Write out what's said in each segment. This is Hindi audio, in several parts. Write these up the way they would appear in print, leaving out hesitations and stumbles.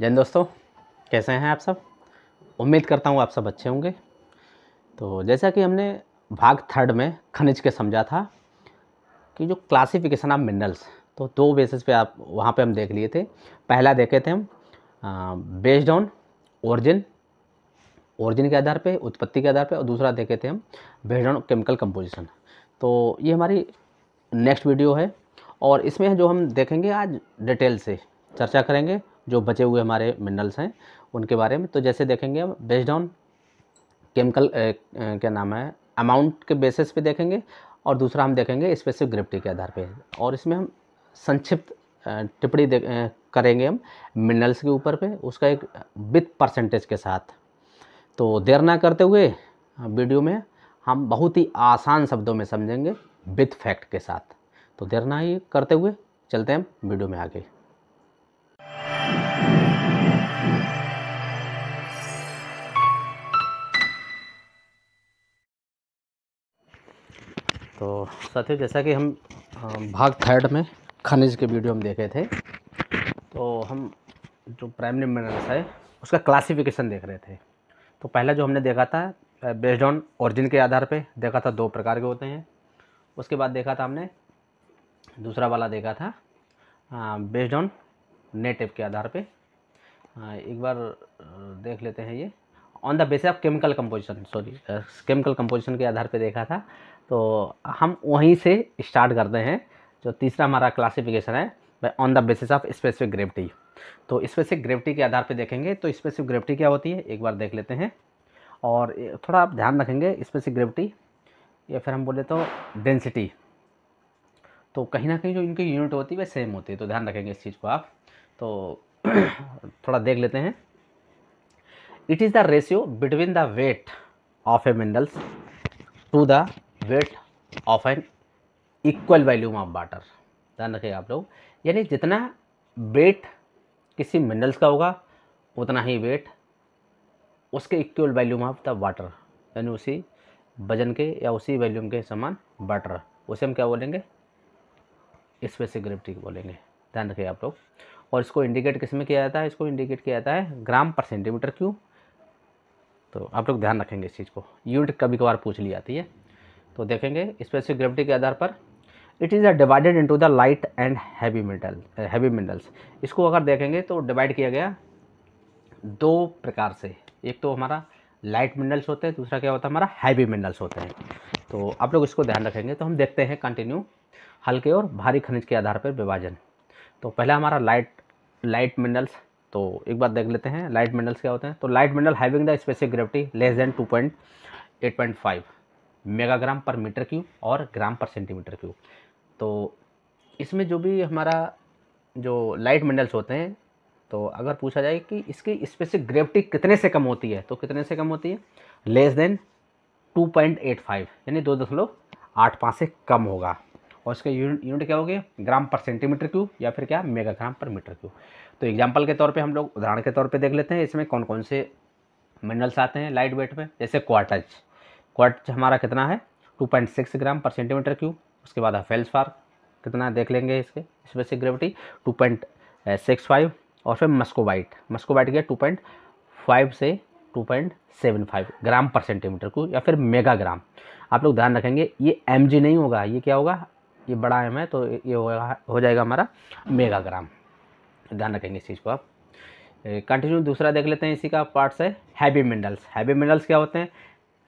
जैन दोस्तों, कैसे हैं आप सब। उम्मीद करता हूँ आप सब अच्छे होंगे। तो जैसा कि हमने भाग थर्ड में खनिज के समझा था कि जो क्लासिफिकेशन ऑफ मिनरल्स, तो दो बेसिस पे आप वहाँ पे हम देख लिए थे। पहला देखे थे हम बेस्ड ऑन ओरिजिन के आधार पे, उत्पत्ति के आधार पे, और दूसरा देखे थे हम बेस्ड ऑन केमिकल कंपोजिशन। तो ये हमारी नेक्स्ट वीडियो है और इसमें जो हम देखेंगे आज डिटेल से चर्चा करेंगे जो बचे हुए हमारे मिनरल्स हैं उनके बारे में। तो जैसे देखेंगे हम बेस्ड ऑन केमिकल क्या नाम है अमाउंट के बेसिस पे देखेंगे, और दूसरा हम देखेंगे स्पेसिफिक ग्रेविटी के आधार पे। और इसमें हम संक्षिप्त टिप्पणी करेंगे हम मिनरल्स के ऊपर पे, उसका एक विथ परसेंटेज के साथ। तो देर ना करते हुए वीडियो में हम बहुत ही आसान शब्दों में समझेंगे विथ फैक्ट के साथ। तो देर ना ही करते हुए चलते हैं हम वीडियो में आगे। तो साथियों, जैसा कि हम भाग थर्ड में खनिज के वीडियो में देखे थे, तो हम जो प्राइमरी मिनरल्स है उसका क्लासिफिकेशन देख रहे थे। तो पहला जो हमने देखा था बेस्ड ऑन ओरिजिन के आधार पे देखा था, दो प्रकार के होते हैं। उसके बाद देखा था हमने दूसरा वाला देखा था बेस्ड ऑन नेटिव के आधार पे। एक बार देख लेते हैं ये on the basis of chemical composition, chemical composition के आधार पे देखा था। तो हम वहीं से स्टार्ट करते हैं। जो तीसरा हमारा क्लासिफिकेशन है on the basis of specific gravity. तो स्पेसिफिक ग्रेविटी के आधार पे देखेंगे। तो स्पेसिफिक ग्रेविटी क्या होती है एक बार देख लेते हैं, और थोड़ा आप ध्यान रखेंगे स्पेसिफिक ग्रेविटी या फिर हम बोले तो डेंसिटी, तो कहीं ना कहीं जो इनकी यूनिट होती है वह सेम होती है। तो ध्यान रखेंगे इस चीज़ को आप। तो थोड़ा देख लेते हैं। It is the ratio between the weight of a minerals to the weight of an equal volume of water. ध्यान रखिएगा आप लोग, यानी जितना वेट किसी मिनरल्स का होगा उतना ही वेट उसके equal volume of the water, यानी उसी वजन के या उसी वॉल्यूम के समान वाटर, उसे हम क्या बोलेंगे स्पेसिफिक ग्रेविटी बोलेंगे। ध्यान रखिए आप लोग। और इसको इंडिकेट किस में किया जाता है, इसको इंडिकेट किया जाता है ग्राम पर सेंटीमीटर क्यूब। तो आप लोग ध्यान रखेंगे इस चीज़ को, यूनिट कभी कभार पूछ ली जाती है। तो देखेंगे स्पेसिफिक ग्रेविटी के आधार पर it is divided into the light and heavy minerals. इसको अगर देखेंगे तो डिवाइड किया गया दो प्रकार से। एक तो हमारा लाइट मिनरल्स होते हैं, दूसरा क्या होता है हमारा हैवी मिनरल्स होते हैं। तो आप लोग इसको ध्यान रखेंगे। तो हम देखते हैं कंटिन्यू हल्के और भारी खनिज के आधार पर विभाजन। तो पहला हमारा लाइट मिनरल्स। तो एक बार देख लेते हैं लाइट मिनरल्स क्या होते हैं। तो light mineral having the specific gravity less than 8.5 megagram पर मीटर क्यूब और ग्राम पर सेंटीमीटर क्यूब। तो इसमें जो भी हमारा जो लाइट मिनरल्स होते हैं, तो अगर पूछा जाए कि इसकी स्पेसिफिक ग्रेविटी कितने से कम होती है, तो कितने से कम होती है लेस देन 2.85, यानी 2.85 से कम होगा। और इसका यूनिट क्या होगी ग्राम पर सेंटीमीटर क्यूब या फिर क्या मेगाग्राम पर मीटर क्यूब। तो एग्जांपल के तौर पे हम लोग उदाहरण के तौर पे देख लेते हैं इसमें कौन कौन से मिनरल्स आते हैं लाइट वेट में। जैसे क्वार्टज हमारा कितना है 2.6 ग्राम पर सेंटीमीटर क्यूब। उसके बाद फेल्सपार कितना देख लेंगे इसके स्पेसिफिक ग्रेविटी 2.65। और फिर मस्कोबाइट क्या 2.5 से 2.75 ग्राम पर सेंटीमीटर क्यूब या फिर मेगाग्राम। आप लोग ध्यान रखेंगे ये mg नहीं होगा, ये क्या होगा, ये बड़ा m है तो ये हो जाएगा हमारा मेगाग्राम। ध्यान रखेंगे इस चीज़ को आप। कंटिन्यू दूसरा देख लेते हैं इसी का पार्ट्स है हैवी मिनरल्स। हैवी मिनरल्स क्या होते हैं,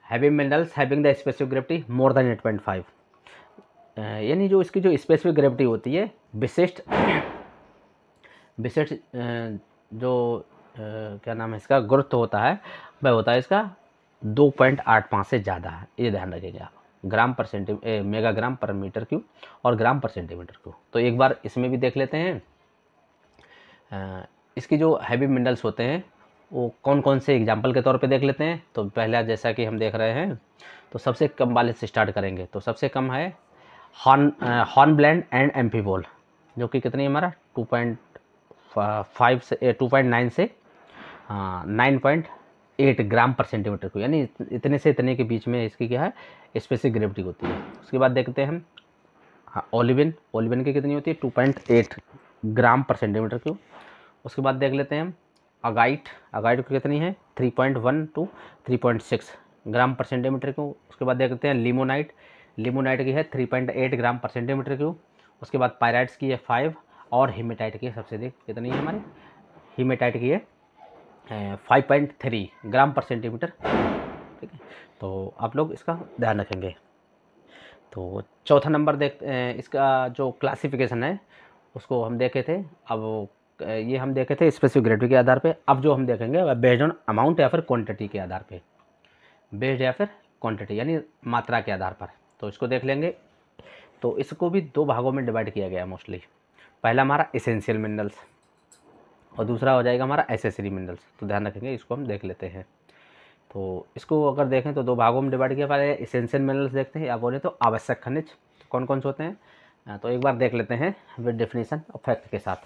heavy minerals having the specific gravity more than 8.5, यानी जो इसकी जो स्पेसिफिक ग्रेविटी होती है विशिष्ट जो क्या नाम है इसका गुरुत्व होता है वह होता है इसका 2.85 से ज़्यादा है। ये ध्यान रखिएगा ग्राम पर मेगाग्राम पर मीटर क्यूब और ग्राम पर सेंटीमीटर क्यूब। तो एक बार इसमें भी देख लेते हैं इसकी जो हैवी मिनरल्स होते हैं वो कौन कौन से एग्जाम्पल के तौर पे देख लेते हैं। तो पहला जैसा कि हम देख रहे हैं तो सबसे कम वाले से स्टार्ट करेंगे। तो सबसे कम है हॉर्नब्लेंड एंड एम्फीबॉल, जो कि कितनी हमारा 2.5 से 2.9 से 9.8 ग्राम पर सेंटीमीटर को, यानी इतने से इतने के बीच में इसकी क्या है स्पेसिफिक ग्रेविटी होती है। उसके बाद देखते हैं हम ओलिविन की कितनी होती है 2.8 ग्राम पर सेंटीमीटर क्यूब। उसके बाद देख लेते हैं हम अगाइट की कितनी है 3.1 to 3.6 ग्राम पर सेंटीमीटर क्यूब। उसके बाद देखते हैं लिमोनाइट की है 3.8 ग्राम पर सेंटीमीटर क्यूब। उसके बाद पायराइट्स की है 5 और हीमेटाइट की सबसे अधिक कितनी है हमारी, हीमेटाइट की है 5.3 ग्राम पर सेंटीमीटर। ठीक है, तो आप लोग इसका ध्यान रखेंगे। तो चौथा नंबर इसका जो क्लासिफिकेशन है उसको हम देखे थे। अब ये हम देखे थे स्पेसिफिक ग्रेविटी के आधार पे। अब जो हम देखेंगे वह बेस्ड ऑन अमाउंट या फिर क्वांटिटी के आधार पे, बेस्ड या फिर क्वांटिटी यानी मात्रा के आधार पर। तो इसको देख लेंगे। तो इसको भी दो भागों में डिवाइड किया गया है मोस्टली। पहला हमारा एसेंशियल मिनरल्स और दूसरा हो जाएगा हमारा एसेसरी मिनरल्स। तो ध्यान रखेंगे, इसको हम देख लेते हैं। तो इसको अगर देखें तो दो भागों में डिवाइड किया। पहले एसेंशियल मिनरल्स देखते हैं या बोले तो आवश्यक खनिज कौन कौन से होते हैं। तो एक बार देख लेते हैं विद डेफिनेशन और फैक्ट के साथ।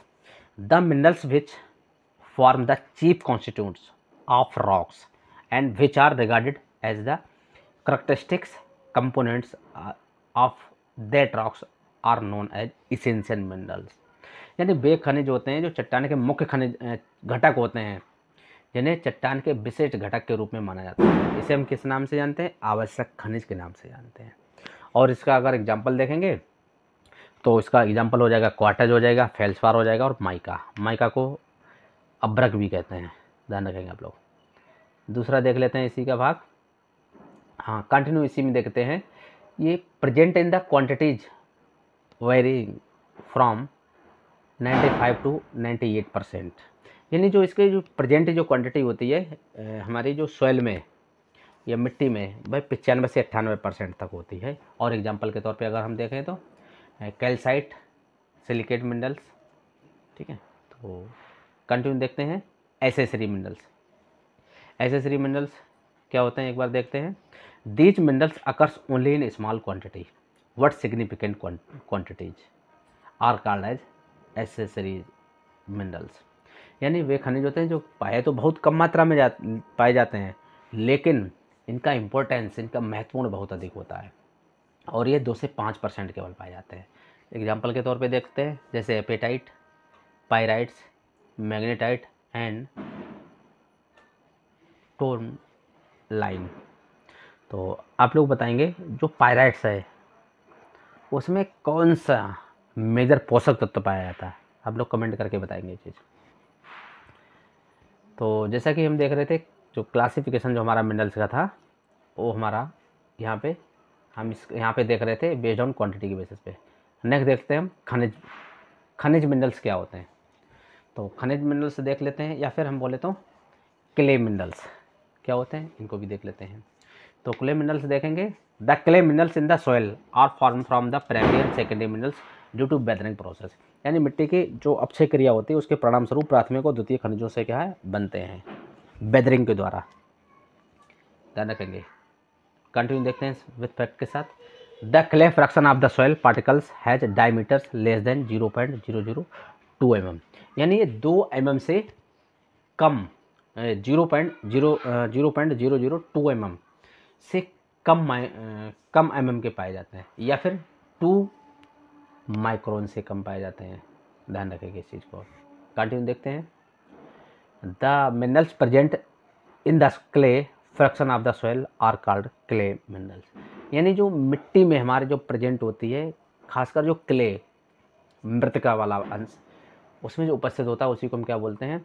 The minerals which form the chief constituents of rocks and which are regarded as the characteristics components of that rocks are known as essential minerals. यानी वे खनिज होते हैं जो चट्टान के मुख्य खनिज घटक होते हैं, जिन्हें चट्टान के विशिष्ट घटक के रूप में माना जाता है। इसे हम किस नाम से जानते हैं, आवश्यक खनिज के नाम से जानते हैं। और इसका अगर एग्जाम्पल देखेंगे तो इसका एग्जाम्पल हो जाएगा क्वार्टज हो जाएगा, फेल्सपार हो जाएगा और माइका को अब्रक भी कहते हैं, ध्यान रखेंगे आप लोग। दूसरा देख लेते हैं इसी का भाग। हाँ, कंटिन्यू इसी में देखते हैं। ये present in the quantities varying from 95 to 98%। यानी जो इसके जो प्रेजेंट जो क्वांटिटी होती है हमारी जो सॉइल में या मिट्टी में भाई 95 से 98% तक होती है। और एग्जांपल के तौर पे अगर हम देखें तो कैल्साइट, सिलिकेट मिनरल्स। ठीक है, तो कंटिन्यू देखते हैं एसेसरी मिनरल्स क्या होते हैं एक बार देखते हैं। These minerals occurs only in small quantity what significant quantities are called as accessory minerals. यानी वे खनिज होते हैं जो पाए तो बहुत कम मात्रा में पाए जाते हैं, लेकिन इनका इम्पोर्टेंस, इनका महत्वपूर्ण बहुत अधिक होता है और ये 2 से 5% केवल पाए जाते हैं। एग्जाम्पल के तौर पे देखते हैं जैसे एपेटाइट, पायराइट्स, मैग्नेटाइट एंड टोरलाइन। तो आप लोग बताएंगे जो पायराइट्स है उसमें कौन सा मेजर पोषक तत्व पाया जाता है, आप लोग कमेंट करके बताएंगे ये चीज़। तो जैसा कि हम देख रहे थे जो क्लासिफिकेशन जो हमारा मिनरल्स का था वो हमारा यहाँ पे हम यहाँ पे देख रहे थे बेस्ड ऑन क्वांटिटी के बेसिस पे। नेक्स्ट देखते हैं हम खनिज मिनरल्स क्या होते हैं। तो खनिज मिनरल्स देख लेते हैं या फिर हम बोले तो क्ले मिनरल्स क्या होते हैं, इनको भी देख लेते हैं। तो क्ले मिनरल्स देखेंगे। The clay minerals in the soil are form from the primary and secondary minerals due to weathering process. यानी मिट्टी की जो अपक्षय क्रिया होती है उसके परिणाम स्वरूप प्राथमिक और द्वितीय खनिजों से क्या है बनते हैं वेदरिंग के द्वारा, ध्यान रखेंगे। कंटिन्यू देखते हैं विथ फैक्ट के साथ। The clay fraction of the soil particles has diameters less than 0.002 mm। यानी ये 2 mm से कम 0.002 mm से कम mm के पाए जाते हैं या फिर 2 माइक्रोन से कम पाए जाते हैं, ध्यान रखेंगे इस चीज़ को। कंटिन्यू देखते हैं। The minerals present in the clay fraction of the soil are called clay minerals. यानी जो मिट्टी में हमारे जो प्रेजेंट होती है, खासकर जो क्ले मृतिका वाला अंश उसमें जो उपस्थित होता है उसी को हम क्या बोलते हैं,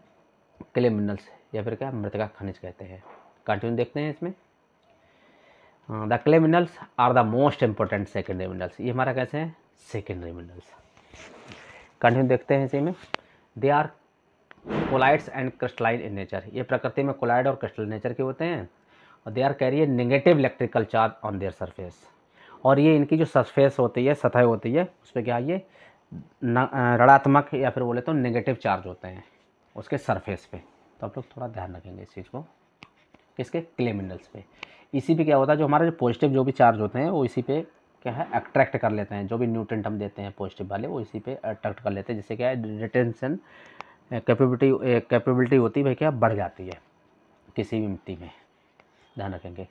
क्ले मिनरल्स या फिर क्या मृतिका खनिज कहते हैं। कंटिन्यू देखते हैं इसमें। The clay minerals are the most important secondary minerals. ये हमारा कैसे हैं, सेकेंडरी मिनरल्स। कंटिन्यू देखते हैं इसी में। They are colloids and crystalline in nature. ये प्रकृति में कोलाइड और क्रिस्टल नेचर के होते हैं और they are carry a negative electrical charge on their surface. और ये इनकी जो सरफेस होती है, सतह होती है, उस पर क्या ये ऋणात्मक या फिर बोले तो नेगेटिव चार्ज होते हैं उसके सरफेस पे। तो आप लोग थोड़ा ध्यान रखेंगे इस चीज़ को, किसके, क्ले मिनरल्स पे। इसी पे क्या होता है, जो हमारे जो पॉजिटिव जो भी चार्ज होते हैं वो इसी पे क्या है अट्रैक्ट कर लेते हैं। जो भी न्यूट्रेंट हम देते हैं पॉजिटिव वाले वो इसी पे अट्रैक्ट कर लेते हैं, जिससे क्या है रिटेंशन कैपेबिलिटी होती है भाई क्या बढ़ जाती है किसी भी मिट्टी में, ध्यान रखेंगे।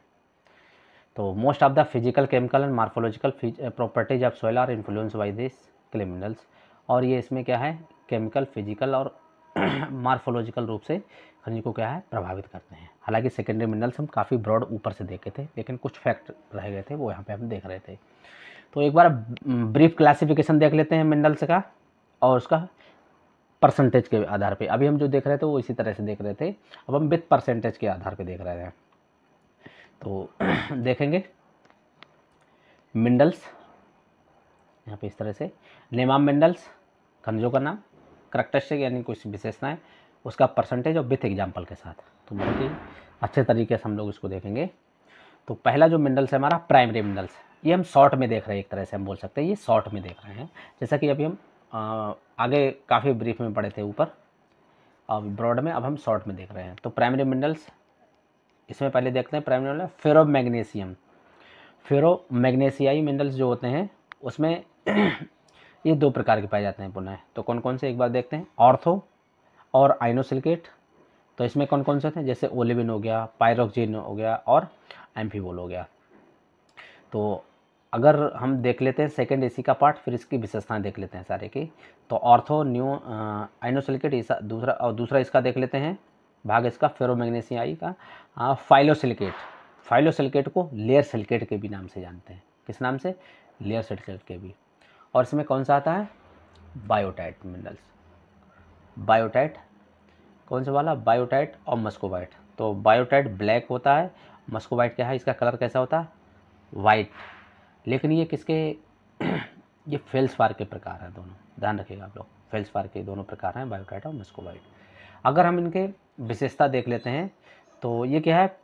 तो most of the physical, chemical and morphological properties of soil are influence by this clay minerals. और ये इसमें क्या है केमिकल, फिजिकल और मार्फोलॉजिकल रूप से खनिज को क्या है प्रभावित करते हैं। हालांकि सेकेंडरी मिनरल्स हम काफ़ी ब्रॉड ऊपर से देखे थे, लेकिन कुछ फैक्ट रह गए थे वो यहाँ पे हम देख रहे थे। तो एक बार ब्रीफ क्लासिफिकेशन देख लेते हैं मिनरल्स का और उसका परसेंटेज के आधार पे। अभी हम जो देख रहे थे वो इसी तरह से देख रहे थे, अब हम विथ परसेंटेज के आधार पे देख रहे हैं। तो देखेंगे मिनरल्स यहाँ पे इस तरह से, नेम ऑफ मिनरल्स खनिजों का नाम, करैक्टरिस्टिक यानी कुछ विशेषताएं, उसका परसेंटेज और विथ एग्जाम्पल के साथ। तो बहुत ही अच्छे तरीके से हम लोग इसको देखेंगे। तो पहला जो मिनरल्स है हमारा प्राइमरी मिनरल्स, ये हम शॉर्ट में देख रहे हैं, एक तरह से हम बोल सकते हैं ये शॉर्ट में देख रहे हैं। जैसा कि अभी हम आगे काफ़ी ब्रीफ में पढ़े थे ऊपर, अब ब्रॉड में, अब हम शॉर्ट में देख रहे हैं। तो प्राइमरी मिनरल्स इसमें पहले देखते हैं प्राइमरी मिनरल फेरो मैग्नीशियम। फेरो मैग्नीशियाई मिनरल्स जो होते हैं उसमें ये दो प्रकार के पाए जाते हैं पुनः। तो कौन कौन से एक बार देखते हैं, ऑर्थो और आइनोसिलिकेट। तो इसमें कौन कौन से होते हैं, जैसे ओलिविन हो गया, पायरोक्सिन हो गया और एम्फीबोल हो गया। तो अगर हम देख लेते हैं सेकंड एसी का पार्ट, फिर इसकी विशेषताएं देख लेते हैं सारे की। तो ऑर्थो न्यू आइनोसिलिकेट दूसरा, और दूसरा इसका देख लेते हैं भाग इसका फेरोमैग्नीशियाई का फाइलोसिलिकेट। फाइलोसिलिकेट को लेयर सिलिकेट के भी नाम से जानते हैं। किस नाम से, लेयर सिलिकेट के भी। और इसमें कौन सा आता है, बायोटाइट मिनरल्स। बायोटाइट कौन सा वाला, बायोटाइट और मस्कोबाइट। तो बायोटाइट ब्लैक होता है, मस्कोबाइट क्या है, इसका कलर कैसा होता है, वाइट। लेकिन ये किसके ये फेल्सपार के प्रकार हैं दोनों, ध्यान रखिएगा आप लोग, फेल्सपार के दोनों प्रकार हैं, बायोटाइट और मस्कोबाइट। अगर हम इनके विशेषता देख लेते हैं तो ये क्या है,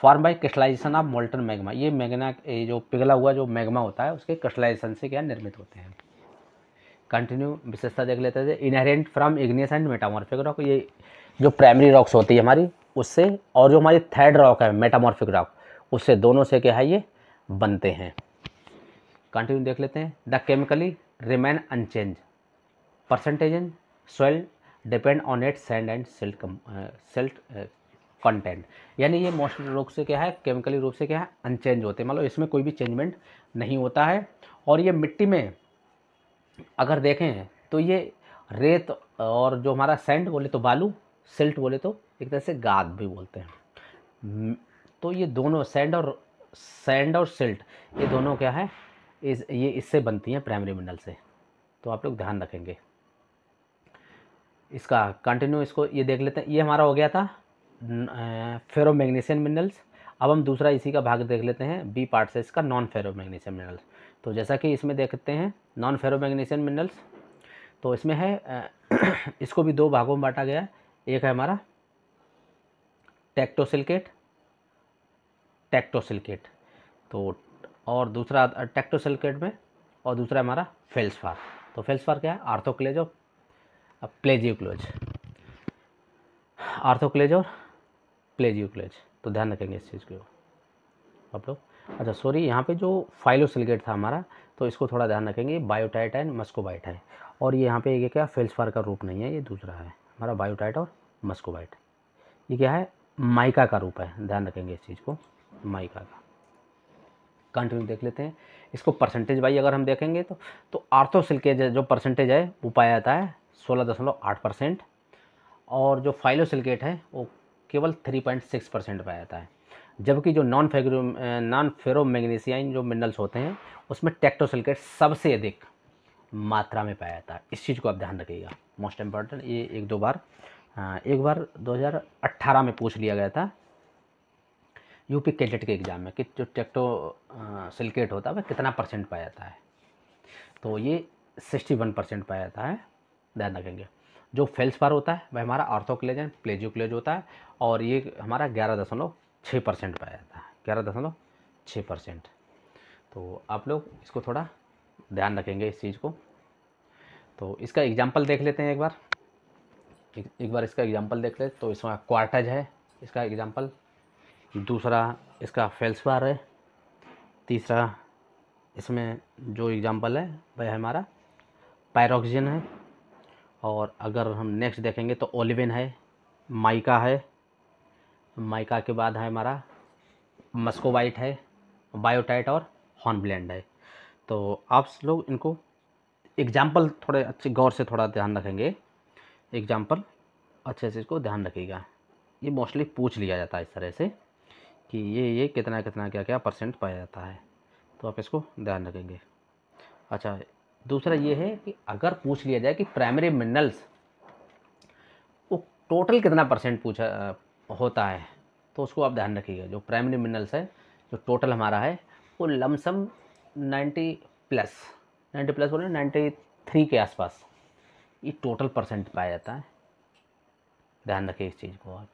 form by crystallization of molten magma. ये मैग्ना, ये जो पिघला हुआ जो मैग्मा होता है उसके क्रिस्टलाइजेशन से क्या निर्मित होते हैं। कंटिन्यू विशेषता देख लेते थे, inherent from igneous and metamorphic rock. ये जो प्राइमरी रॉक्स होती है हमारी उससे, और जो हमारी थर्ड रॉक है मेटामॉर्फिक रॉक, उससे दोनों से क्या है ये बनते हैं। कंटिन्यू देख लेते हैं, the chemically remain unchange, percentage in soil depend on it sand and silt content. यानी ये मोस्ट रूप से क्या है, केमिकली रूप से क्या है अनचेंज होते हैं, मतलब इसमें कोई भी चेंजमेंट नहीं होता है। और ये मिट्टी में अगर देखें तो ये रेत, और जो हमारा सैंड बोले तो बालू, सिल्ट बोले तो एक तरह से गाद भी बोलते हैं। तो ये दोनों सैंड और सिल्ट, ये दोनों क्या है, ये इससे बनती हैं प्राइमरी मिनरल से। तो आप लोग ध्यान रखेंगे इसका। कंटिन्यू इसको ये देख लेते हैं, ये हमारा हो गया था फेरोमैग्नीशियन मिनरल्स। अब हम दूसरा इसी का भाग देख लेते हैं, बी पार्ट से इसका, नॉन फेरोमैग्नीशियन मिनरल्स। तो जैसा कि इसमें देखते हैं नॉन फेरोमैग्नीशियन मिनरल्स, तो इसमें है इसको भी दो भागों में बांटा गया है। एक है हमारा टेक्टोसिलिकेट, तो और दूसरा टेक्टोसिलिकेट में, और दूसरा हमारा फेल्सपार। तो फेल्सपार क्या है, आर्थोक्लेज और प्लेजियोक्लेज, आर्थोक्लेज और प्लेजियोक्लेज। तो ध्यान रखेंगे इस चीज़ को आप लोग। अच्छा सॉरी, यहाँ पे जो फाइलोसिलिकेट था हमारा, तो इसको थोड़ा ध्यान रखेंगे, बायोटाइट एंड मस्कोबाइट है। और ये यहाँ पे ये क्या फेल्सपार का रूप नहीं है, ये दूसरा है हमारा बायोटाइट और मस्कोबाइट। ये क्या है, माइका का रूप है, ध्यान रखेंगे इस चीज़ को, माइका का। कंटिन्यू देख लेते हैं इसको परसेंटेज वाइज अगर हम देखेंगे तो आर्थोसिलिकेट जो परसेंटेज है वो पाया जाता है 16.8%, और जो फाइलोसिलिकेट है वो केवल 3.6% पाया जाता है। जबकि जो नॉन फेरोमैग्नीशियाइन जो मिनरल्स होते हैं उसमें टेक्टोसिलिकेट सबसे अधिक मात्रा में पाया जाता है। इस चीज़ को आप ध्यान रखिएगा, मोस्ट इम्पॉर्टेंट। ये एक बार 2018 में पूछ लिया गया था यूपी कैडेट के एग्ज़ाम में कि जो टेक्टोसिलिकेट होता है वह कितना परसेंट पाया जाता है। तो ये 61% पाया जाता है, ध्यान रखेंगे। जो फेल्सपार होता है वह हमारा आर्थोक्लेज एंड प्लेजियोक्लेज होता है, और ये हमारा 11.6% पाया जाता है, 11.6%। तो आप लोग इसको थोड़ा ध्यान रखेंगे इस चीज़ को। तो इसका एग्जाम्पल देख लेते हैं एक बार इसका एग्जाम्पल देख लेते। तो इसमें क्वार्टज है इसका एग्जाम्पल, दूसरा इसका फेल्सपार है, तीसरा इसमें जो एग्जाम्पल है वह हमारा पायरोक्सिन है, और अगर हम नेक्स्ट देखेंगे तो ओलिविन है, माइका है, माइका के बाद है हमारा मस्कोबाइट है, बायोटाइट और हॉर्नब्लेंड है। तो आप लोग इनको एग्जाम्पल थोड़े अच्छे गौर से थोड़ा ध्यान रखेंगे एग्जाम्पल अच्छे से इसको ध्यान रखिएगा। ये मोस्टली पूछ लिया जाता है इस तरह से कि ये कितना कितना क्या क्या परसेंट पाया जाता है, तो आप इसको ध्यान रखेंगे। अच्छा, दूसरा ये है कि अगर पूछ लिया जाए कि प्राइमरी मिनरल्स वो टोटल कितना परसेंट पूछा होता है, तो उसको आप ध्यान रखिएगा। जो प्राइमरी मिनरल्स है, जो टोटल हमारा है, वो लमसम 90 प्लस बोले 93 के आसपास ये टोटल परसेंट पाया जाता है। ध्यान रखिए इस चीज़ को आप।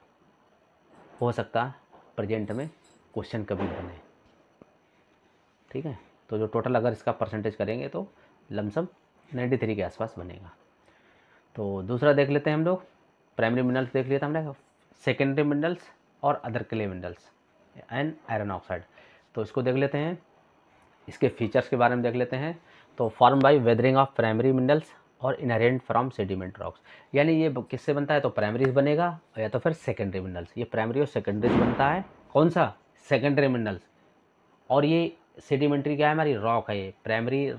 हो सकता है प्रेजेंट में क्वेश्चन कभी बने, ठीक है। तो जो टोटल अगर इसका परसेंटेज करेंगे तो लमसम 93 के आसपास बनेगा। तो दूसरा देख लेते हैं हम लोग। प्राइमरी मिनरल्स देख लिया था हमने, सेकेंडरी मिनरल्स और other clay minerals and iron oxide. तो इसको देख लेते हैं, इसके फीचर्स के बारे में देख लेते हैं। तो form by weathering of primary minerals और इनहेरेंट फ्रॉम सेडिमेंट रॉक्स, यानी ये किससे बनता है, तो प्राइमरी बनेगा या तो फिर सेकेंडरी मिनरल्स। ये प्राइमरी और सेकेंडरी से बनता है। कौन सा, सेकेंडरी मिनरल्स। और ये सेडिमेंट्री क्या है, हमारी रॉक है। ये प्राइमरी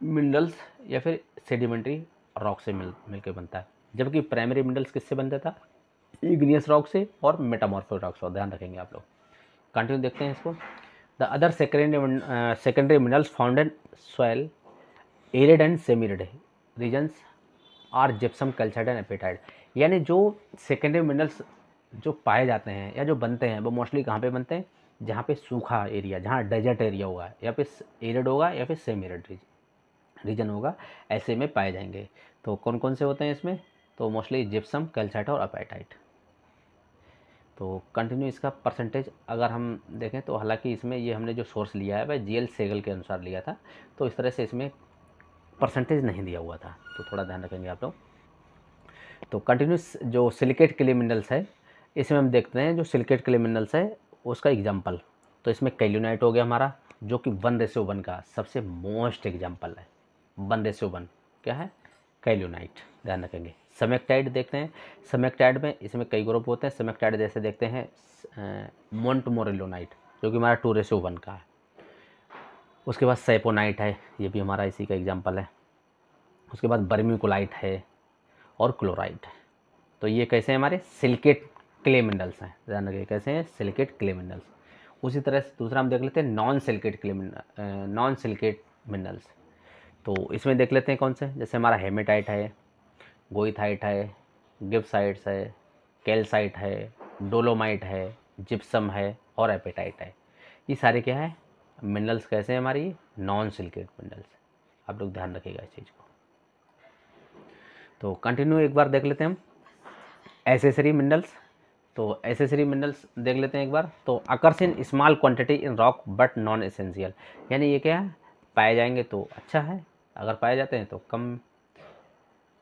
मिनरल्स या फिर सेडिमेंट्री रॉक से मिलकर बनता है, जबकि प्राइमरी मिनरल्स किससे बनता था, इग्नियस रॉक से और मेटामॉर्फिक रॉक से। ध्यान रखेंगे आप लोग। कंटिन्यू देखते हैं इसको। The other secondary minerals found in soil arid and semi arid regions are gypsum, calcite and apatite. यानी जो सेकेंडरी मिनरल्स जो पाए जाते हैं या जो बनते हैं वो मोस्टली कहाँ पे बनते हैं, जहाँ पे सूखा एरिया, जहाँ डेजर्ट एरिया होगा या फिर एरिड होगा या फिर सेमी एरिड रीजन होगा, ऐसे में पाए जाएंगे। तो कौन कौन से होते हैं इसमें, तो मोस्टली जिप्सम, कैल्साइट और एपेटाइट। तो कंटिन्यू इसका परसेंटेज अगर हम देखें तो हालांकि इसमें ये हमने जो सोर्स लिया है वह जीएल सेगल के अनुसार लिया था, तो इस तरह से इसमें परसेंटेज नहीं दिया हुआ था, तो थोड़ा ध्यान रखेंगे आप लोग। तो कंटिन्यूस जो सिलिकेट क्ले मिनरल्स है, इसमें हम देखते हैं जो सिलिकेट क्ले मिनरल्स है उसका एग्जाम्पल। तो इसमें कैल्यूनाइट हो गया हमारा, जो कि 1:1 का सबसे मोस्ट एग्जाम्पल है। 1:1 क्या है, कैल्यूनाइट। ध्यान रखेंगे। समेक्टाइड देखते हैं। समेक्टाइड में इसमें कई ग्रुप होते हैं। समेक्टाइड जैसे देखते हैं मोंटमोरेलोनाइट, जो कि हमारा 2:1 का है। उसके बाद सैपोनाइट है, ये भी हमारा इसी का एग्जाम्पल है। उसके बाद बर्म्यूकोलाइट है और क्लोराइट है। तो ये कैसे हैं, हमारे सिलिकेट क्ले मिनरल्स हैं। ध्यान रखिए कैसे हैं, सिलिकेट क्ले मिनरल्स। उसी तरह से दूसरा हम देख लेते हैं नॉन सिलिकेट मिनरल्स। तो इसमें देख लेते हैं कौन से, जैसे हमारा हेमेटाइट है, गोइथाइट है, गिब्साइट्स है, कैल्साइट है, डोलोमाइट है, जिप्सम है और एपेटाइट है। ये सारे क्या है, मिनरल्स कैसे हैं हमारी, नॉन सिलिकेट मिनरल्स। आप लोग ध्यान रखिएगा इस चीज़ को। तो कंटिन्यू एक बार देख लेते हैं हम एसेसरी मिनरल्स। तो एसेसरी मिनरल्स देख लेते हैं एक बार। तो occurs in small quantity in rock but non essential, यानी ये क्या है, पाए जाएंगे तो अच्छा है, अगर पाए जाते हैं तो कम,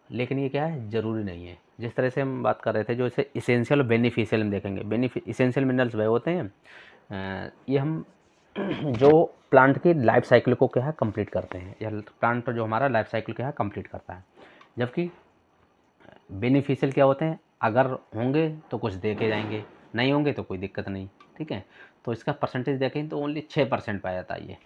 लेकिन ये क्या है, ज़रूरी नहीं है। जिस तरह से हम बात कर रहे थे, जो इसे इसेंशियल और बेनिफिशियल हम देखेंगे। इसेंशियल मिनरल्स वह होते हैं ये हम जो प्लांट की लाइफ साइकिल को क्या है कंप्लीट करते हैं, या प्लांट जो हमारा लाइफ साइकिल क्या है कंप्लीट करता है। जबकि बेनिफिशियल क्या होते हैं, अगर होंगे तो कुछ दे के जाएंगे, नहीं होंगे तो कोई दिक्कत नहीं, ठीक है। तो इसका परसेंटेज देखें तो ओनली 6% पाया जाता है ये।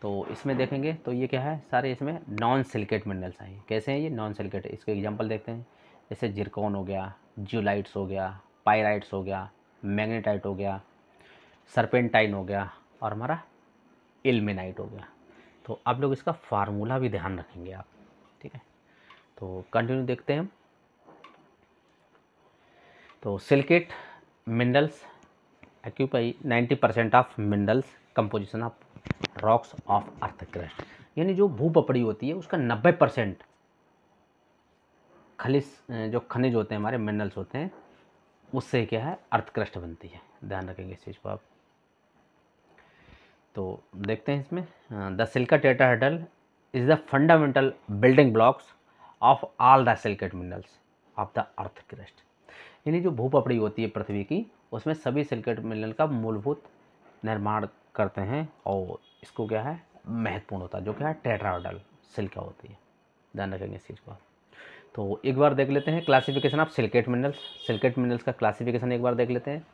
तो इसमें देखेंगे तो ये क्या है, सारे इसमें नॉन सिलिकेट मिनरल्स हैं। कैसे हैं ये, नॉन सिलिकेट। इसके एग्जांपल देखते हैं, जैसे जिरकॉन हो गया, जियोलाइट्स हो गया, पायराइट्स हो गया, मैग्नेटाइट हो गया, सरपेंटाइन हो गया और हमारा इल्मेनाइट हो गया। तो आप लोग इसका फार्मूला भी ध्यान रखेंगे आप, ठीक है। तो कंटिन्यू देखते हैं हम। तो silicate minerals occupy 90% of minerals composition of rocks of earth crust, यानी जो भूपपड़ी होती है उसका 90% जो खनिज होते हैं हमारे, मिनरल्स होते हैं, उससे क्या है, अर्थ क्रस्ट बनती है। ध्यान रखेंगे इस चीज़ को आप। तो देखते हैं इसमें, the silica tetrahedral is the fundamental building blocks of all the silicate minerals of the earth crust, यानी जो भूपपड़ी होती है पृथ्वी की, उसमें सभी सिलिकेट मिनरल का मूलभूत निर्माण करते हैं, और इसको क्या है, महत्वपूर्ण होता है, जो क्या है, टेट्राहेड्रल सिलिका होती है। ध्यान रखेंगे इस चीज़ को। तो एक बार देख लेते हैं classification of silicate minerals. Silicate minerals का क्लासिफिकेशन एक बार देख लेते हैं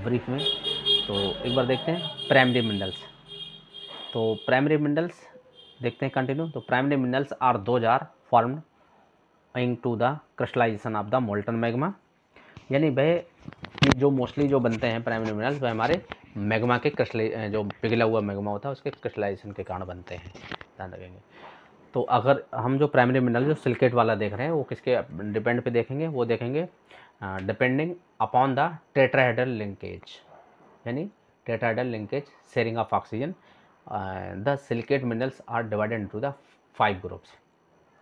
ब्रीफ में। तो एक बार देखते हैं प्राइमरी मिनरल्स। तो प्राइमरी मिनरल्स देखते हैं कंटिन्यू। तो primary minerals are those are formed owing to the crystallization of the molten magma, यानी वह कि जो मोस्टली जो बनते हैं प्राइमरी मिनरल्स वह हमारे मैग्मा के जो पिघला हुआ मैग्मा होता है उसके क्रिस्टलाइजेशन के कारण बनते हैं, ध्यान रखेंगे। तो अगर हम जो प्राइमरी मिनरल जो सिलिकेट वाला देख रहे हैं वो किसके डिपेंड पे देखेंगे, वो देखेंगे depending upon the tetrahedral linkage, यानी tetrahedral linkage sharing of oxygen. The silicate minerals are divided into the 5 groups.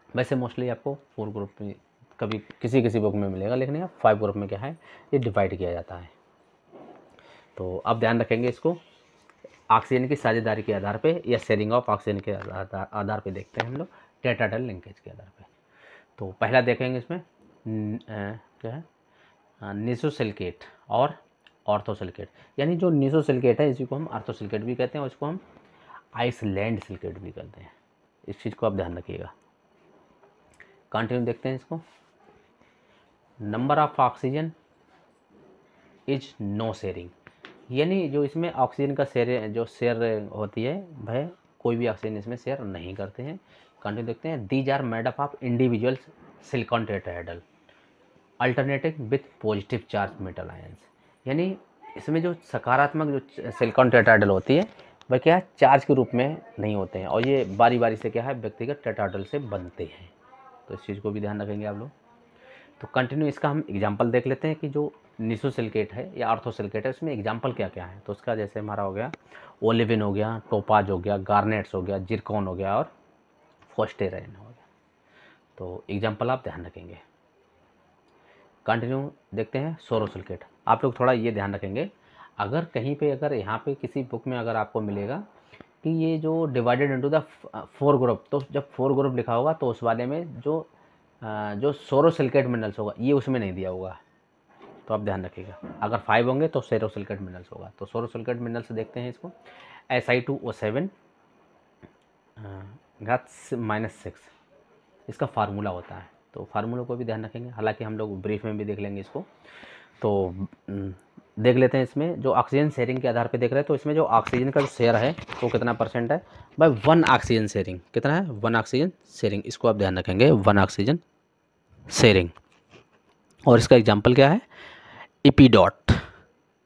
वैसे मोस्टली आपको 4 ग्रुप में कभी किसी किसी बुक में मिलेगा, लेकिन यहाँ 5 ग्रुप में क्या है ये डिवाइड किया जाता है। तो अब ध्यान रखेंगे इसको ऑक्सीजन की साझेदारी के आधार पे या शेयरिंग ऑफ ऑक्सीजन के आधार पे देखते हैं हम लोग टेट्राहेड्रल लिंकेज के आधार पे। तो पहला देखेंगे इसमें क्या है निसोसिलिकेट और ऑर्थोसिलिकेट, यानी जो निसोसिलिकेट है इसी को हम ऑर्थोसिलिकेट भी कहते हैं और इसको हम आइसलैंड सिलिकेट भी कहते हैं। इस चीज़ को आप ध्यान रखिएगा। कंटिन्यू देखते हैं इसको। Number of oxygen is no sharing, यानी जो इसमें ऑक्सीजन का शेयर होती है वह कोई भी ऑक्सीजन इसमें शेयर नहीं करते हैं। कंटिन्यू देखते हैं। These are made up of individual silicon tetrahedral alternating with positive charge metal ions, यानी इसमें जो सकारात्मक जो सिलिकॉन टेट्राहेड्रल होती है वह क्या है चार्ज के रूप में नहीं होते हैं और ये बारी बारी से क्या है व्यक्तिगत टेट्राहेड्रल से बनते हैं। तो इस चीज़ को भी ध्यान रखेंगे आप लोग। तो कंटिन्यू इसका हम एग्जांपल देख लेते हैं कि जो निसोसिलिकेट है या ऑर्थोसिलिकेट है उसमें एग्जांपल क्या क्या है। तो उसका जैसे हमारा हो गया ओलिविन हो गया, टोपाज हो गया, गार्नेट्स हो गया, जिरकॉन हो गया और फोस्टेराइन हो गया। तो एग्जांपल आप ध्यान रखेंगे। कंटिन्यू देखते हैं सोरोसिलिकेट। आप लोग थोड़ा ये ध्यान रखेंगे, अगर कहीं पे अगर यहाँ पे किसी बुक में अगर आपको मिलेगा कि ये जो डिवाइडेड इनटू द 4 ग्रुप, तो जब 4 ग्रुप लिखा होगा तो उस वाले में जो सोरोसिलिकेट मिनरल्स होगा ये उसमें नहीं दिया होगा। तो आप ध्यान रखिएगा, अगर 5 होंगे तो सोरोसिलिकेट मिनरल्स होगा। तो सोरोसिलिकेट मिनरल्स देखते हैं इसको। Si2O7 -6 इसका फार्मूला होता है। तो फार्मूला को भी ध्यान रखेंगे, हालांकि हम लोग ब्रीफ में भी देख लेंगे इसको। तो देख लेते हैं इसमें जो ऑक्सीजन शेयरिंग के आधार पे देख रहे हैं। तो इसमें जो ऑक्सीजन का जो शेयर है वो कितना % है भाई 1 ऑक्सीजन शेयरिंग कितना है 1 ऑक्सीजन शेयरिंग। इसको आप ध्यान रखेंगे 1 ऑक्सीजन शेयरिंग। और इसका एग्जांपल क्या है एपीडॉट,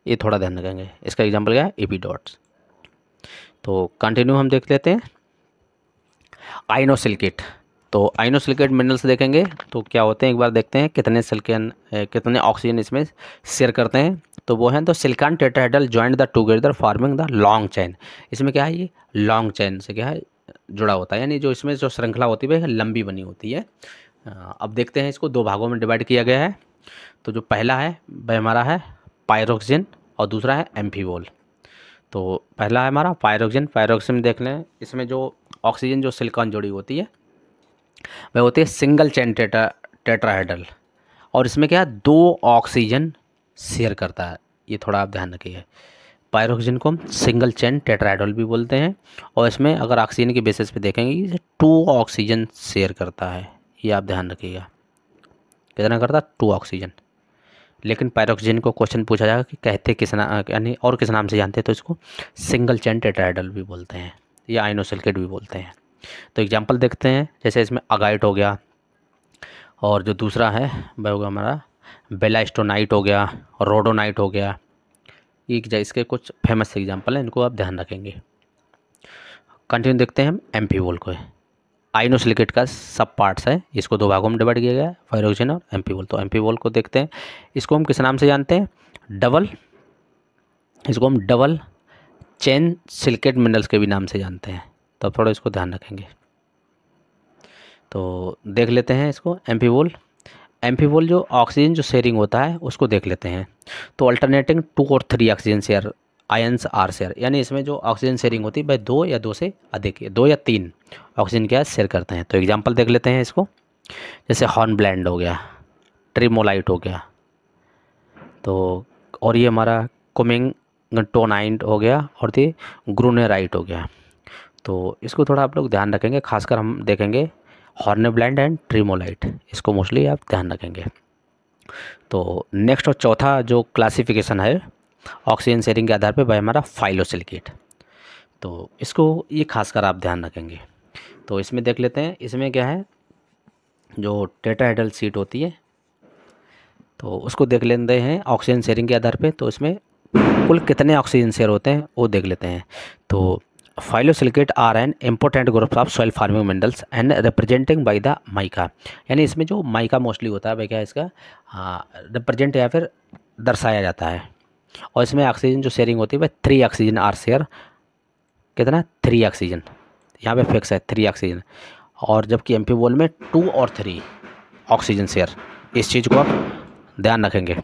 ये थोड़ा ध्यान रखेंगे। इसका एग्जांपल क्या है एपीडॉट्स। तो कंटिन्यू हम देख लेते हैं आइनोसिलिकेट। तो आइनोसिलिकेट मिनरल्स देखेंगे तो क्या होते हैं एक बार देखते हैं कितने ऑक्सीजन इसमें शेयर करते हैं। तो वो हैं तो silicon tetrahedral joint the together forming the long chain. इसमें क्या है ये लॉन्ग चेन से क्या है जुड़ा होता है, यानी जो इसमें जो श्रृंखला होती है वह लंबी बनी होती है। अब देखते हैं इसको 2 भागों में डिवाइड किया गया है। तो जो पहला है वह हमारा है पायरोक्सिन और दूसरा है एम्फीवोल। तो पहला है हमारा पायरोक्सिन देख लें। इसमें जो ऑक्सीजन जो सिलिकॉन जोड़ी होती है वह होती है सिंगल चेन टेट्राहेड्रल और इसमें क्या है 2 ऑक्सीजन शेयर करता है। ये थोड़ा आप ध्यान रखिए। पायरोक्सिन को हम सिंगल चेन टेट्राहेड्रल भी बोलते हैं और इसमें अगर ऑक्सीजन के बेसिस पे देखेंगे ये 2 ऑक्सीजन शेयर करता है। ये आप ध्यान रखिएगा कितना करता है 2 ऑक्सीजन। लेकिन पायरोक्सिन को क्वेश्चन पूछा जाएगा कि कहते किस नाम यानी और किस नाम से जानते हैं, तो इसको सिंगल चेन टेट्राहेड्रल भी बोलते हैं या आइनोसिलिकेट भी बोलते हैं। तो एग्जांपल देखते हैं, जैसे इसमें अगाइट हो गया और जो दूसरा है वह होगा हमारा बेलास्टोनाइट हो गया और रोडोनाइट हो गया। ये इसके कुछ फेमस एग्जांपल हैं, इनको आप ध्यान रखेंगे। कंटिन्यू देखते हैं हम एम्फीवोल को। आइनोसिलिकेट का सब पार्ट्स है, इसको 2 भागों में डिवाइड किया गया है पायरोक्सिन और एम्फीवोल। तो एम्फीवोल को देखते हैं, इसको हम किस नाम से जानते हैं इसको हम डबल चेन सिलिकेट मिनरल्स के भी नाम से जानते हैं। तो अब थोड़ा इसको ध्यान रखेंगे। तो देख लेते हैं इसको एम्फीवोल जो ऑक्सीजन जो शेयरिंग होता है उसको देख लेते हैं। तो अल्टरनेटिंग 2 और 3 oxygen share ions are share, यानी इसमें जो ऑक्सीजन शेयरिंग होती है वह 2 या 2 से अधिक 2 या 3 ऑक्सीजन क्या शेयर करते हैं। तो एग्जांपल देख लेते हैं इसको, जैसे हॉर्नब्लेंड हो गया, ट्रिमोलाइट हो गया, तो और ये हमारा कुमिंगटोनाइट हो गया और ये ग्रूनेराइट हो गया। तो इसको थोड़ा आप लोग ध्यान रखेंगे, खासकर हम देखेंगे हॉर्नब्लेंड एंड ट्रिमोलाइट, इसको मोस्टली आप ध्यान रखेंगे। तो नेक्स्ट और चौथा जो क्लासिफिकेशन है ऑक्सीजन शेयरिंग के आधार पे वह हमारा फाइलोसिलिकेट। तो इसको ये खासकर आप ध्यान रखेंगे। तो इसमें देख लेते हैं, इसमें क्या है जो टेट्राहेड्रल शीट होती है तो उसको देख लेते हैं ऑक्सीजन शेयरिंग के आधार पे। तो इसमें कुल कितने ऑक्सीजन शेयर होते हैं वो देख लेते हैं। तो phyllosilicate are an important group of soil forming minerals and representing by the mica, यानी इसमें जो माइका मोस्टली होता है भाई क्या इसका रिप्रेजेंट या फिर दर्शाया जाता है। और इसमें ऑक्सीजन जो शेयरिंग होती है वह 3 ऑक्सीजन आर शेयर, कितना 3 ऑक्सीजन, यहाँ पे फिक्स है 3 ऑक्सीजन। और जबकि एमपी बोल में 2 और 3 ऑक्सीजन शेयर, इस चीज़ को आप ध्यान रखेंगे।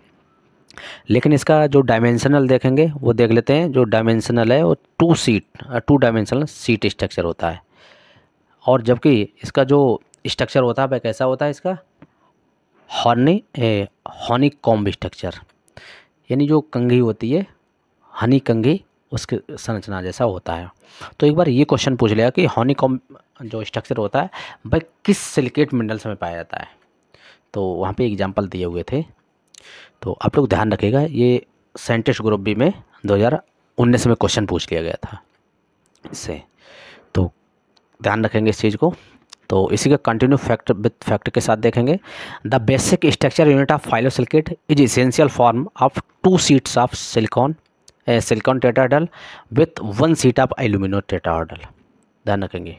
लेकिन इसका जो डायमेंशनल देखेंगे वो देख लेते हैं। जो डायमेंशनल है वो 2 डायमेंशनल सीट स्ट्रक्चर होता है। और जबकि इसका जो स्ट्रक्चर होता है वह कैसा होता है इसका हनीकॉम्ब स्ट्रक्चर, यानी जो कंघी होती है हनी कंघी उसके संरचना जैसा होता है। तो एक बार ये क्वेश्चन पूछ लिया कि हनीकॉम्ब जो स्ट्रक्चर होता है वह किस सिलिकेट मिनरल्स में पाया जाता है। तो वहाँ पे एग्जांपल दिए हुए थे, तो आप लोग ध्यान रखिएगा। ये साइंटिस्ट ग्रुप बी में 2019 में क्वेश्चन पूछ लिया गया था इससे, तो ध्यान रखेंगे इस चीज़ को। तो इसी का कंटिन्यू फैक्ट विथ फैक्ट के साथ देखेंगे। The basic structure unit of phyllosilicate is essential form of 2 sheets of silicon tetrahedral with 1 sheet of alumino tetrahedral. ध्यान रखेंगे,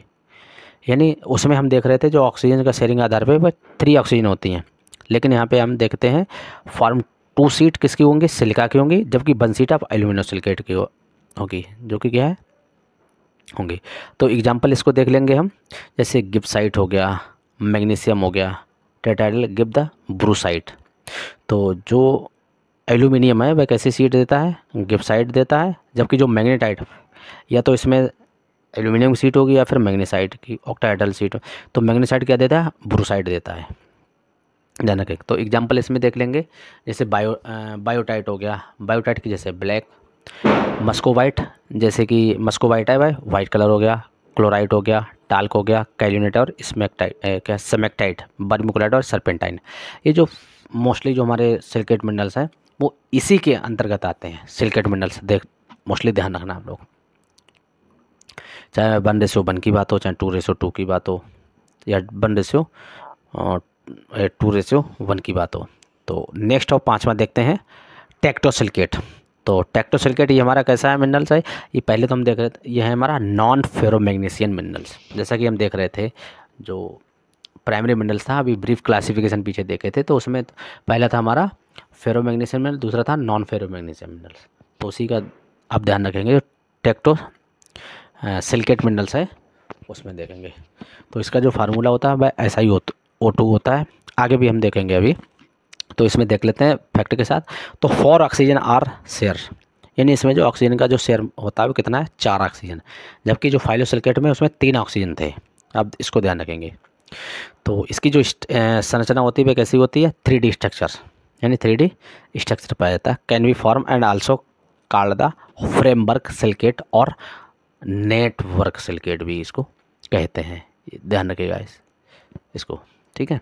यानी उसमें हम देख रहे थे जो ऑक्सीजन का शेयरिंग आधार पे वह 3 ऑक्सीजन होती हैं, लेकिन यहाँ पे हम देखते हैं फॉर्म 2 शीट किसकी होंगी, सिलिका की होंगी, जबकि 1 शीट ऑफ एल्यूमिनो सिलिकेट की होगी, जो कि क्या है होंगी। तो एग्जांपल इसको देख लेंगे हम, जैसे गिब्साइट हो गया, मैग्नीशियम हो गया, टेट्राहेड्रल गिव द ब्रूसाइट। तो जो एल्यूमिनियम है वह कैसी शीट देता है, गिब्साइट देता है, जबकि जो मैग्नेटाइट या तो इसमें एल्यूमिनियम की शीट होगी या फिर मैग्नीसाइट की ऑक्टाहेड्रल शीट। तो मैग्नीसाइट क्या देता है, ब्रूसाइट देता है। ध्यान रखें। तो एग्जांपल इसमें देख लेंगे, जैसे बायोटाइट हो गया, बायोटाइट की जैसे ब्लैक, मस्कोवाइट जैसे कि मस्कोवाइट है भाई वाइट कलर हो गया, क्लोराइट हो गया, टाल्क हो गया, कैल्यूनेट और क्या सेमेक्टाइट, बर्मिकुलाइट और सर्पेंटाइन। ये जो मोस्टली जो हमारे सिलिकेट मिनरल्स हैं वो इसी के अंतर्गत आते हैं। सिलिकेट मिनरल्स मोस्टली ध्यान रखना आप लोग, चाहे 1:1 की बात हो, चाहे 2:2 की बात हो, या 1:2:1 की बात हो। तो नेक्स्ट और 5वां देखते हैं टेक्टोसिलिकेट। तो टेक्टोसिलिकेट ये हमारा कैसा है मिनरल्स है, ये पहले तो हम देख रहे थे ये है हमारा नॉन फेरोमैग्नीशियन मिनरल्स। जैसा कि हम देख रहे थे जो प्राइमरी मिनरल्स था, अभी ब्रीफ क्लासिफिकेशन पीछे देखे थे, तो उसमें पहला था हमारा फेरोमैग्नीशियन मिनरल, दूसरा था नॉन फेरोमैग्नीशियन मिनरल्स। तो उसी का आप ध्यान रखेंगे। टेक्टो सिलिकेट मिनरल्स है उसमें देखेंगे। तो इसका जो फार्मूला होता है वह ऐसा ही O2 होता है, आगे भी हम देखेंगे अभी। तो इसमें देख लेते हैं फैक्ट के साथ। तो 4 ऑक्सीजन आर शेयर, यानी इसमें जो ऑक्सीजन का जो शेयर होता है वो कितना है, 4 ऑक्सीजन, जबकि जो फाइलोसिलिकेट में उसमें 3 ऑक्सीजन थे। अब इसको ध्यान रखेंगे। तो इसकी जो संरचना होती है वह कैसी होती है, 3D स्ट्रक्चर, यानी 3D स्ट्रक्चर पाया जाता है। Can be form and also called the framework silicate और नेटवर्क सिलिकेट भी इसको कहते हैं। ध्यान रखिएगा इसको, ठीक है।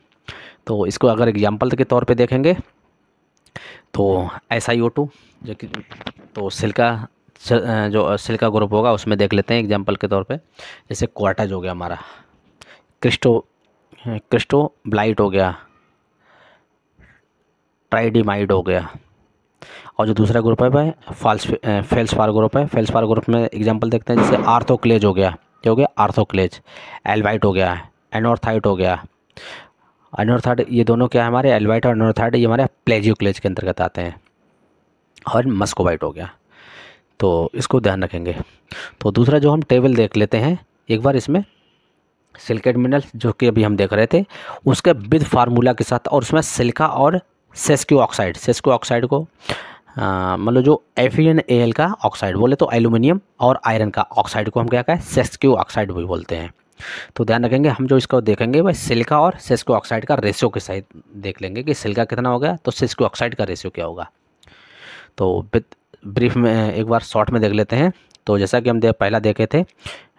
तो इसको अगर एग्जाम्पल के तौर पे देखेंगे तो SiO2 जो कि तो जो सिलिका ग्रुप होगा उसमें देख लेते हैं एग्जाम्पल के तौर पे। जैसे क्वार्टाज हो गया हमारा, क्रिस्टोब्लाइट हो गया, ट्राइडिमाइड हो गया, और जो दूसरा ग्रुप है भाई फेल्सपार ग्रुप है। फेल्सपार ग्रुप में एग्जांपल देखते हैं, जैसे आर्थोक्लेज हो गया, क्या हो गया आर्थोक्लेज, एल्वाइट हो गया, एनोर्थाइट हो गया। एनोर्थाइट ये दोनों क्या है हमारे, एल्वाइट और एनोर्थाइट ये हमारे प्लेजियोक्लेज के अंतर्गत आते हैं। और मस्कोवाइट हो गया, तो इसको ध्यान रखेंगे। तो दूसरा जो हम टेबल देख लेते हैं एक बार, इसमें सिलिकेट मिनरल्स जो कि अभी हम देख रहे थे उसके विद फार्मूला के साथ, और उसमें सिलिका और सेस्क्यू ऑक्साइड को मतलब जो FeNaL का ऑक्साइड बोले तो एल्यूमिनियम और आयरन का ऑक्साइड को हम क्या कहें, सेस्क्यू ऑक्साइड भी बोलते हैं। तो ध्यान रखेंगे, हम जो इसको देखेंगे वह सिलिका और सेस्क्यू ऑक्साइड का रेशियो के साथ देख लेंगे कि सिलिका कितना हो गया तो सेस्क्यू ऑक्साइड का रेशियो क्या होगा। तो ब्रीफ में एक बार शॉर्ट में देख लेते हैं। तो जैसा कि हम पहला देखे थे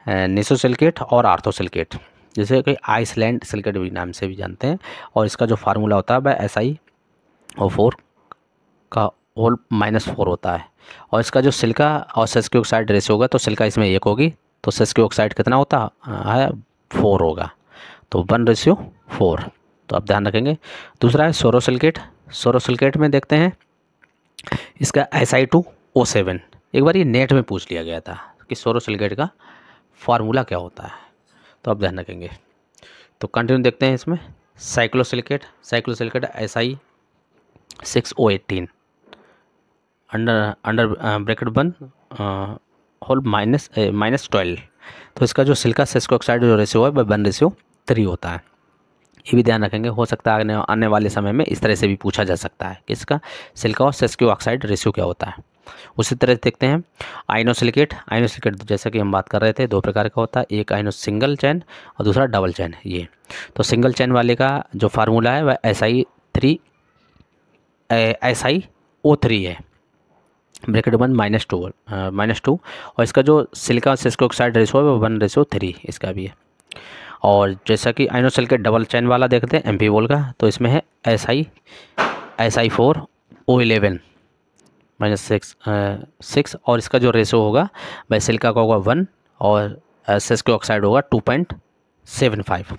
नेसोसिलिकेट और आर्थोसिलिकेट, जैसे कि आइसलैंड सिलिकेट भी नाम से भी जानते हैं, और इसका जो फार्मूला होता है वह SiO4 का होल -4 होता है। और इसका जो सिलिका और सेस्क्यू ऑक्साइड रेशियो होगा तो सिलिका इसमें 1 होगी, तो सेस्क्यू ऑक्साइड कितना होता है 4 होगा, तो 1:4। तो आप ध्यान रखेंगे। दूसरा है सोरोसिलिकेट। सोरोसिलिकेट में देखते हैं इसका Si2O7। एक बार ये नेट में पूछ लिया गया था कि सोरोसिलिकेट का फार्मूला क्या होता है, तो आप ध्यान रखेंगे। तो कंटिन्यू देखते हैं इसमें। साइक्लोसिलिकेट। साइक्लोसिलिकेट Si6O18 अंडर ब्रैकेट 1 होल -12। तो इसका जो सिलिका सेस्को ऑक्साइड जो रेशियो है वह 1:3 होता है। ये भी ध्यान रखेंगे, हो सकता है आने वाले समय में इस तरह से भी पूछा जा सकता है कि इसका सिलिका और सेस्को ऑक्साइड रेशियो क्या होता है। उसी तरह देखते हैं आइनोसिलिकेट। आइनोसिलिकेट जैसा कि हम बात कर रहे थे, दो प्रकार का होता है, एक आइनो सिंगल चैन और दूसरा डबल चैन। ये तो सिंगल चैन वाले का जो फार्मूला है वह SiO3 है, ब्रैकेट 1 -2 और इसका जो सिलिका सेस्को ऑक्साइड रेशियो है वो 1:3 इसका भी है। और जैसा कि आइनोसिलिकेट डबल चैन वाला देखते हैं एम्फीबोल का, तो इसमें है Si4O11 -6 और इसका जो रेशो होगा वह सिलिका का होगा 1 और सेस्को ऑक्साइड होगा 2.75।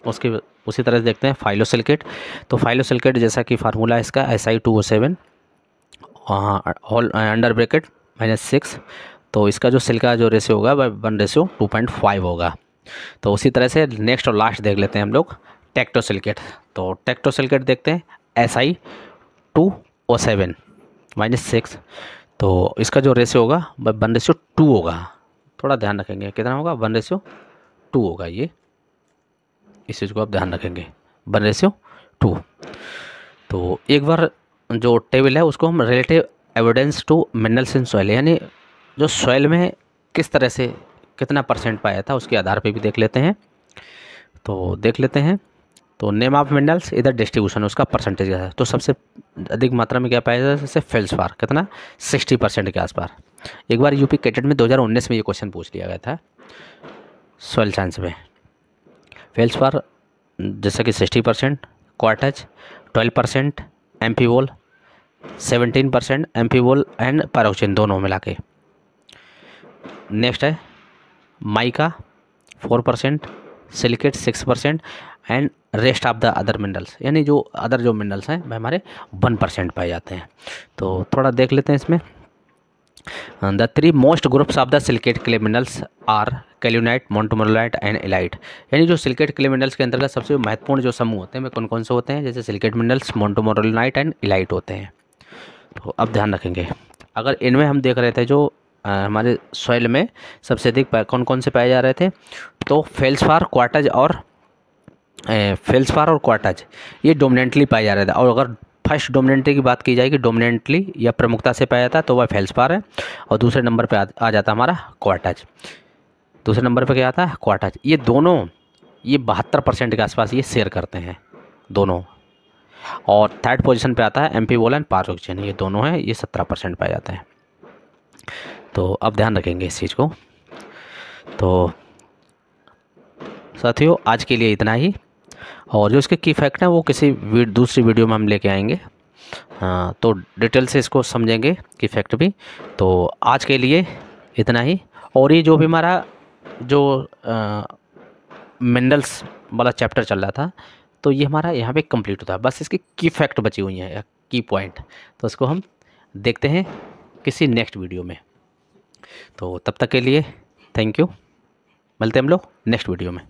उसी तरह से देखते हैं फाइलोसिलिकेट। तो फाइलोसिलिकेट जैसा कि फार्मूला है इसका Si2O7 होल अंडर ब्रैकेट -6। तो इसका जो सिलिका जो रेशियो होगा वह 1:2.5 होगा। तो उसी तरह से नेक्स्ट और लास्ट देख लेते हैं हम लोग टेक्टोसिलिकेट। तो टेक्टोसिलिकेट देखते हैं Si2O7 -6। तो इसका जो रेशियो होगा वह 1:2 होगा। थोड़ा ध्यान रखेंगे कितना होगा, 1:2 होगा। ये इस चीज़ को आप ध्यान रखेंगे, 1:2। तो एक बार जो टेबल है उसको हम relative evidence to minerals in soil, यानी जो सॉइल में किस तरह से कितना % पाया था उसके आधार पे भी देख लेते हैं। तो देख लेते हैं। तो नेम ऑफ मिनरल्स इधर डिस्ट्रीब्यूशन उसका परसेंटेज है। तो सबसे अधिक मात्रा में क्या पाया जाता है, जैसे फेल्सपार कितना 60% के आसपास। एक बार यूपी कैटेट में 2019 में ये क्वेश्चन पूछ लिया गया था सॉइल साइंस में। फेल्सपार जैसे कि 60%, क्वार्टज 12%, एम्फीबोल 17%, एम्फीबोल एंड पैरोक्सिन दोनों मिला के। नेक्स्ट है mica 4%, silicate 6% and rest of the other minerals, यानी जो अदर जो मिनरल्स हैं वह हमारे 1% पाए जाते हैं। तो थोड़ा देख लेते हैं इसमें। The 3 most groups of the silicate clay minerals are kaolinite, montmorillonite and illite, यानी जो सिलिकेट क्ले मिनरल्स के अंतर्गत सबसे महत्वपूर्ण जो समूह होते हैं वे कौन कौन से होते हैं, जैसे सिलिकेट मिनरल्स, मोंटमोरोलाइट एंड इलाइट होते हैं। तो अब ध्यान रखेंगे, अगर इनमें हम देख रहे थे जो हमारे सॉइल में सबसे अधिक कौन कौन से पाए जा रहे थे, तो फेल्सपार, क्वार्टज ये डोमिनेंटली पाए जा रहे थे। और अगर फर्स्ट डोमिनेंटली की बात की जाएगी, डोमिनेंटली या प्रमुखता से पाया जाता तो वह फेल्सपार है, और दूसरे नंबर पे आ जाता हमारा क्वार्टज। दूसरे नंबर पे क्या आता है, क्वार्टज। ये दोनों ये 72% के आसपास ये शेयर करते हैं दोनों। और थर्ड पोजीशन पे आता है एम्फीबोल एंड पैरोक्सिन, ये दोनों हैं, ये 17% पाए जाते हैं। तो अब ध्यान रखेंगे इस चीज़ को। तो साथियों आज के लिए इतना ही, और जो इसके की फैक्ट हैं वो किसी दूसरी वीडियो में हम लेके आएंगे। तो डिटेल से इसको समझेंगे की फैक्ट भी। तो आज के लिए इतना ही। और ये जो भी हमारा जो मिनरल्स वाला चैप्टर चल रहा था, तो ये हमारा यहाँ पे कंप्लीट होता है। बस इसकी की फैक्ट बची हुई हैं, की पॉइंट, तो इसको हम देखते हैं किसी नेक्स्ट वीडियो में। तो तब तक के लिए थैंक यू, मिलते हैं हम लोग नेक्स्ट वीडियो में।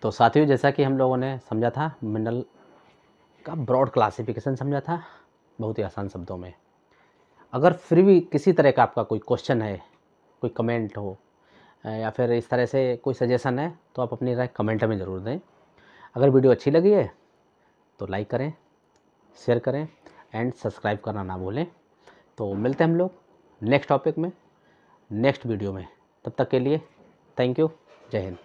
तो साथियों जैसा कि हम लोगों ने समझा था, मिनरल का ब्रॉड क्लासिफिकेशन समझा था बहुत ही आसान शब्दों में। अगर फिर भी किसी तरह का आपका कोई क्वेश्चन है, कोई कमेंट हो या फिर इस तरह से कोई सजेशन है, तो आप अपनी राय कमेंट में ज़रूर दें। अगर वीडियो अच्छी लगी है तो लाइक करें, शेयर करें एंड सब्सक्राइब करना ना भूलें। तो मिलते हैं हम लोग नेक्स्ट टॉपिक में, नेक्स्ट वीडियो में। तब तक के लिए थैंक यू, जय हिंद।